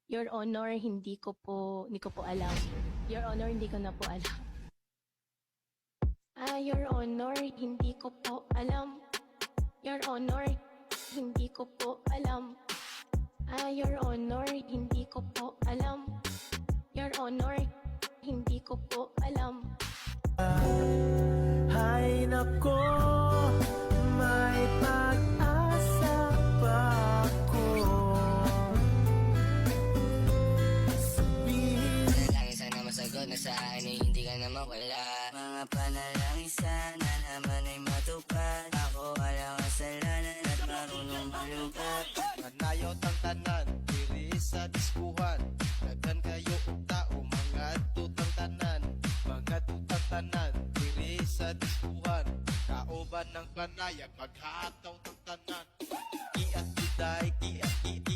Your Honor, hindi ko po alam. Your Honor, hindi ko na po alam. Your Honor, hindi ko po alam. Your Honor, hindi ko po alam. Your Honor, hindi ko po alam. Your Honor, hindi ko po alam. Hay nako, may pag-asa pa ako. Sabihin Panalangin sana masagot na sa akin ay hindi ka na mawala. Mga panalangin sana naman ay matupad. Ako walang kasalanan at marunong malugat. Manayot ang tanan, diri sa diskuhan. Daghan kayo og tao, mga tutang tanan. Mga tutang tanan, diri sa diskuhan. Kauban ng panayag, maghataw ng tanan. Iat biday